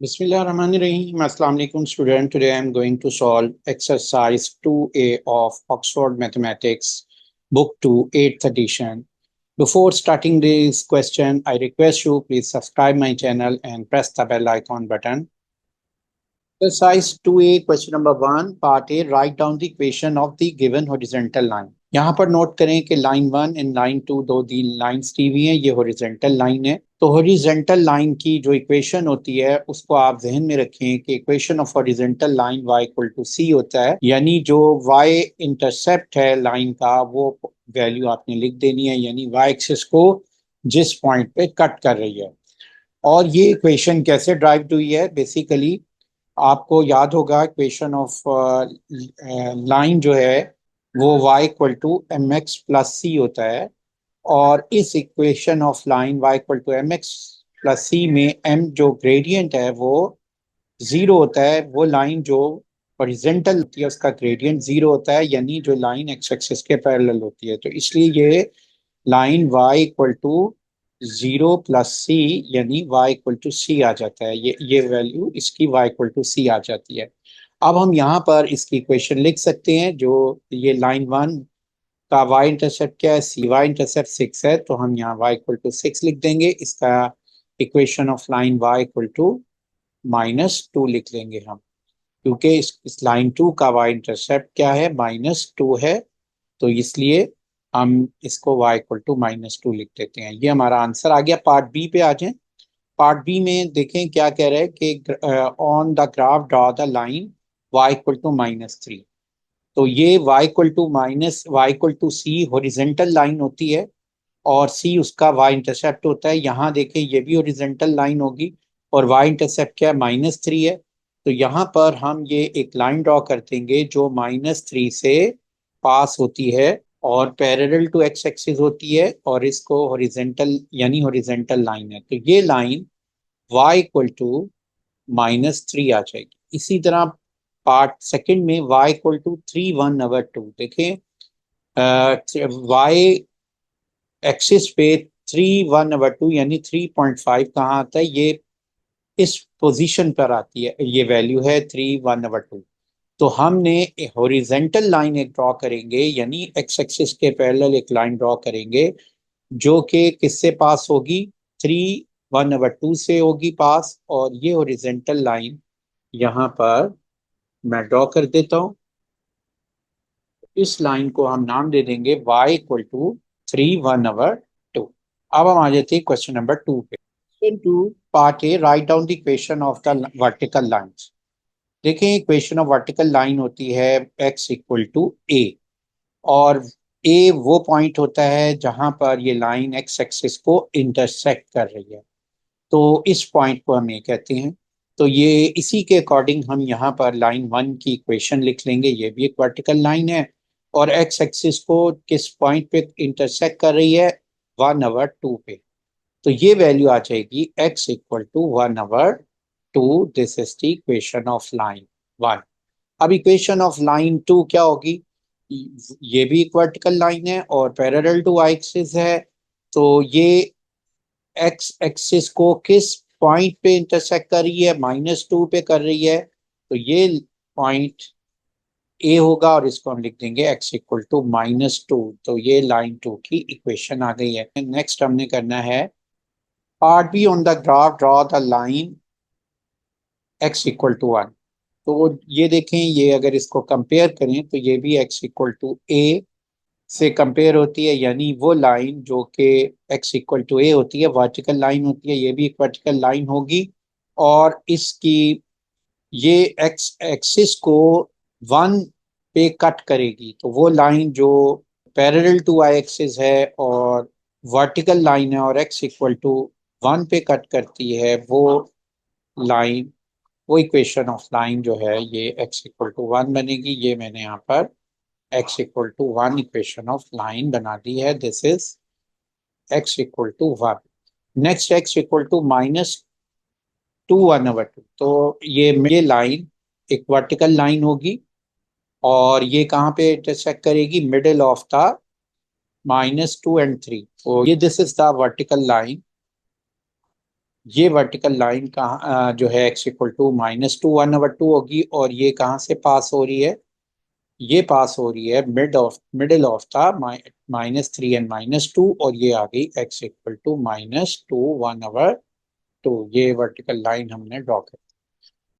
Bismillahirrahmanirrahim. Assalamu alaikum student. Today I am going to solve exercise 2A of Oxford Mathematics book 2 8th edition. Before starting this question, I request you please subscribe my channel and press the bell icon button. Exercise 2A question number 1 part A, write down the equation of the given horizontal line. यहाँ पर note करें कि line 1 and line 2 दो दी lines दी हुई हैं, ये horizontal line है। तो हॉरिजॉन्टल लाइन की जो इक्वेशन होती है उसको आप जहन में रखें कि equation of horizontal line y equal to c होता है, यानी जो y इंटरसेप्ट है लाइन का वो वैल्यू आपने लिख देनी है, यानी y एक्सिस को जिस पॉइंट पे कट कर रही है। और ये इक्वेशन कैसे ड्राइव हुई है, बेसिकली आपको याद होगा इक्वेशन ऑफ लाइन जो है वो y equal to m x plus c होता है, और इस equation of line y equal to m x plus c में m जो ग्रेडियंट है वो जीरो होता है। वो लाइन जो हॉरिजॉन्टल होती है उसका ग्रेडियंट जीरो होता है, यानी जो लाइन एक्स एक्सिस के पैरेलल होती है। तो इसलिए ये line y equal to zero plus c, यानी y इक्वल टू सी आ जाता है। ये वैल्यू इसकी y इक्वल टू सी आ जाती है। अब हम यहाँ पर इसकी इक्वेशन लिख सकते हैं। जो ये लाइन 1 का y इंटरसेप्ट क्या है, सी वाई इंटरसेप्ट 6 है, तो हम यहाँ y इक्वल टू 6 लिख देंगे। इसका equation of line y equal to -2 लिख लेंगे हम, क्योंकि इस लाइन 2 का y इंटरसेप्ट क्या है, -2 है। तो इसलिए हम इसको y इक्वल टू -2 लिख देते हैं। ये हमारा आंसर आ गया। पार्ट बी पे आ जाएं। पार्ट बी में देखें क्या कह रहा है कि on the graph draw the line y equal to -3। तो ये y equal to C horizontal line होती है और c उसका y इंटरसेप्ट होता है। यहाँ देखें ये भी हॉरिजॉन्टल लाइन होगी और y इंटरसेप्ट क्या है, -3 है। तो यहाँ पर हम ये एक लाइन ड्रॉ कर देंगे जो -3 से पास होती है और पैरेलल टू एक्स एक्सिस होती है, और इसको हॉरिजॉन्टल यानी हॉरिजॉन्टल लाइन है। तो ये लाइन y इक्वल टू -3 आ जाएगी। इसी तरह पार्ट सेकंड में y इक्वल टू 3 1/2 देखें, y एक्सिस पे 3 1/2 यानी 3.5 कहाँ आता है, ये इस पोजीशन पर आती है, ये वैल्यू है 3 1/2। तो हमने हॉरिजॉन्टल लाइन एक ड्रॉ करेंगे, यानी एक्स एक्सिस के पैरेलल एक लाइन ड्रॉ करेंगे जो कि किससे पास होगी, 3 1/2 से होगी पास। और ये हॉरिजॉन्टल लाइन यहाँ पर मैं ड्रॉ कर देता हूँ। इस लाइन को हम नाम दे देंगे y इक्वल टू 3 1/2। अब हम आ जाते हैं क्वेश्चन नंबर 2 पे। Question 2 part A, write down the equation of the vertical lines. देखें इक्वेशन ऑफ वर्टिकल लाइन होती है x इक्वल टू ए, और ए वो पॉइंट होता है जहां पर ये लाइन एक्स एक्सिस को इंटरसेक्ट कर रही है। तो इस पॉइंट को हम ये कहते हैं। तो ये इसी के अकॉर्डिंग हम यहाँ पर लाइन 1 की इक्वेशन लिख लेंगे। ये भी एक वर्टिकल लाइन है और एक्स एक्सिस को किस पॉइंट पे इंटरसेक्ट कर रही है, 1/2 पे। तो ये वैल्यू आ जाएगी x equal to 1/2। This is the equation of line 1। अब इक्वेशन ऑफ लाइन 2 क्या होगी, ये भी एक वर्टिकल लाइन है और पैरेलल टू y एक्सिस है। तो ये एक्स एक्सिस को किस पॉइंट पे इंटरसेक्ट कर रही है, -2 पे कर रही है। तो ये पॉइंट ए होगा और इसको हम लिख देंगे x इक्वल टू -2। तो ये लाइन 2 की इक्वेशन आ गई है। नेक्स्ट हमने करना है part B, on the graph draw the line x equal to 1। तो ये देखें, ये अगर इसको कंपेयर करें तो ये भी x इक्वल टू ए से कंपेयर होती है, यानी वो लाइन जो कि x इक्वल टू ए होती है वर्टिकल लाइन होती है, ये भी एक वर्टिकल लाइन होगी। और इसकी ये x एक्सिस को 1 पे कट करेगी। तो वो लाइन जो पैरेलल टू y एक्सिस है और वर्टिकल लाइन है और x इक्वल टू 1 पे कट करती है, वो लाइन, वो इक्वेशन ऑफ लाइन जो है ये x इक्वल टू 1 बनेगी। ये मैंने यहाँ पर x equal to 1 equation of line बना दी है। This is x equal to 1। Next x equal to -2 1/2। तो ये लाइन एक वर्टिकल लाइन होगी और ये कहाँ पे इंटरसेक्ट करेगी, मिडिल ऑफ द -2 and 3। तो ये this is the vertical line ये वर्टिकल लाइन कहाँ जो है x इक्वल टू -2 1/2 होगी, और ये कहाँ से पास हो रही है? ये पास हो रही है मिडिल ऑफ द -3 एंड -2, और ये आ गई x इक्वल टू -2 1/2। ये वर्टिकल लाइन हमने ड्रॉ कर